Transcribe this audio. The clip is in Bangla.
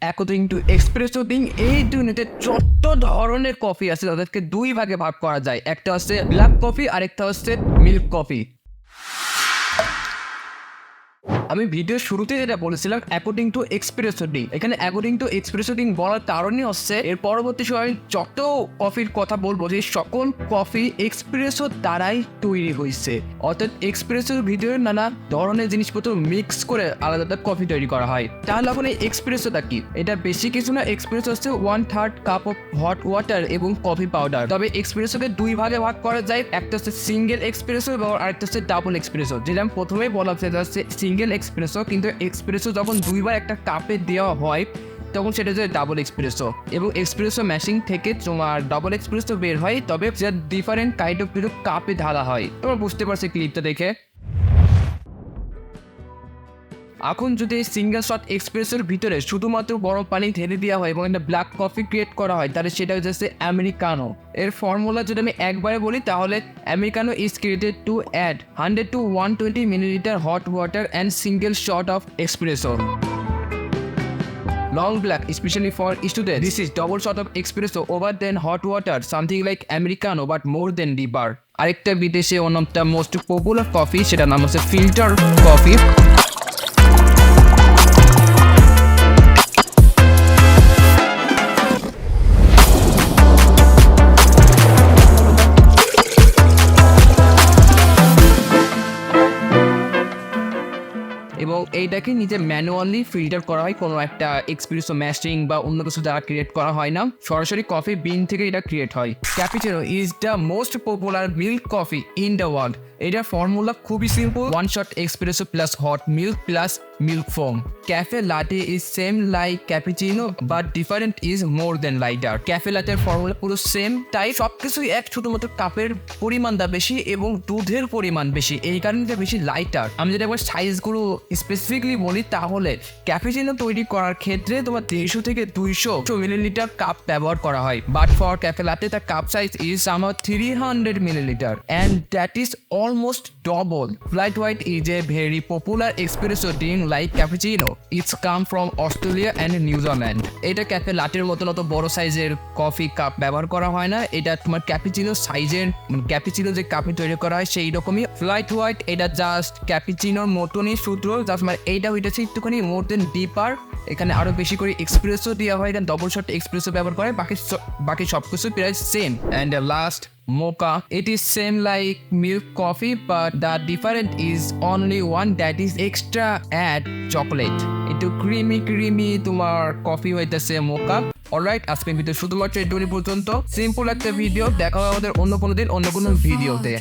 অ্যাকর্ডিং টু এক্সপ্রেসো থিং, এই দুনিয়াতে যত ধরনের কফি আছে তাদেরকে দুই ভাগে ভাগ করা যায়। একটা হচ্ছে ব্ল্যাক কফি আর একটা হচ্ছে মিল্ক কফি। আমি ভিডিওর শুরুতে যেটা বলেছিলাম অ্যাকর্ডিং টু এক্সপ্রেসো থিং, এখানে অ্যাকর্ডিং টু এক্সপ্রেসো থিং বলার কারণই হচ্ছে এর পরবর্তী সময় যত কফির কথা বলবো যে সকল কফি এক্সপ্রেসো দ্বারাই তৈরি হয়েছে। অর্থাৎ এক্সপ্রেসোর ভিতরে নানা ধরনের জিনিসপত্র মিক্স করে আলাদা কফি তৈরি করা হয়। তাহলে এখন এই এক্সপ্রেসোটা কি? এটা বেশি কিছু না, এক্সপ্রেসো হচ্ছে 1/3 কাপ অফ হট ওয়াটার এবং কফি পাউডার। তবে এক্সপ্রেসোকে দুই ভাগে ভাগ করা যায়, একটা হচ্ছে সিঙ্গেল এক্সপ্রেসো এবং আরেকটা হচ্ছে ডাবল এক্সপ্রেসো। যেটা আমি প্রথমেই বলা হচ্ছে সিঙ্গেল এক্সপ্রেসো, কিন্তু এক্সপ্রেসো যখন দুইবার একটা কাপে দেওয়া হয় তখন সেটা হচ্ছে ডাবল এক্সপ্রেসো। এবং এক্সপ্রেসো মেশিন থেকে তোমার ডাবল এক্সপ্রেসো বের হয়, তবে যা ডিফারেন্ট কাইন্ড অফ কাপে ঢালা হয়। তোমরা বুঝতে পারছো ক্লিপটা দেখে। এখন যদি সিঙ্গেল শট এক্সপ্রেসোর ভিতরে শুধুমাত্র গরম পানি ঢেলে দেওয়া হয় এবং একটা ব্ল্যাক কফি ক্রিয়েট করা হয়, তাহলে সেটা হচ্ছে আমেরিকানো। এর ফর্মুলা যদি আমি একবারে বলি তাহলে americano is created to add 100 to 120 millilitre hot water and single shot of espresso. Long black, especially for students. This is double shot of espresso over than hot water, something like Americano but more than deeper. আরেকটা বিদেশে one of the most popular coffee, সেটার নাম হচ্ছে ফিল্টার কফি। এবং এইটাকে নিজে ম্যানুয়ালি ফিল্টার করা হয়, কোনো একটা এক্সপ্রেসো মেশিন বা অন্য কিছু দ্বারা ক্রিয়েট করা হয় না, সরাসরি কফি বিন থেকে এটা ক্রিয়েট হয়। Cappuccino is the most popular milk coffee in the world. এটার ফর্মুলা খুবই simple, 1 shot espresso plus hot milk plus milk foam. Cafe latte is same like cappuccino but different is more than lighter. Cafe latte এর ফর্মুলা পুরো সেম, তাই সবকিছুই এক, শুধুমাত্র কাপের পরিমাণটা বেশি এবং দুধের পরিমাণ বেশি, এই কারণে এটা বেশি লাইটার। আমি যদি একবার সাইজগুলো স্পেসিফিকলি বলি তাহলে ক্যাপুচিনো তৈরি করার ক্ষেত্রে তোমার 150 থেকে 200 মিলিলিটার কাপ ব্যবহার করা হয়, but for cafe latte the cup size is somehow 300 millilitre and that is almost double. Flat white is a very popular espresso drink like cappuccino. It's come from Australia and New Zealand. এটা ক্যাফে লাটের মতন অত বড় সাইজের কফি কাপ ব্যবহার করা হয় না, এটা তোমার ক্যাপুচিনো সাইজের, ক্যাপুচিনো যে কাপে তৈরি করা হয় সেই রকমই। ফ্লাইট হোয়াইট এটা জাস্ট ক্যাপুচিনোর মতনই সূত্র, জাস্ট মানে এইটা হইতেছে একটুখানি মোর দেন ডিপার। এখানে আরো বেশি করে এক্সপ্রেসো দেওয়া হয়, এখানে ডবল শট এক্সপ্রেসো ব্যবহার করে, বাকি সব কিছু প্রায় same. And last mocha, it is same like milk coffee but the difference is only one, that is extra add chocolate. একটু ক্রিমি তোমার কফি হইতেছে মোকা। অলরাইট, আজকের ভিডিও শুধুমাত্র এটুকুনি পর্যন্ত। সিম্পল একটা ভিডিও, দেখা হবে আমাদের অন্য কোনো দিন অন্য কোনো ভিডিওতে।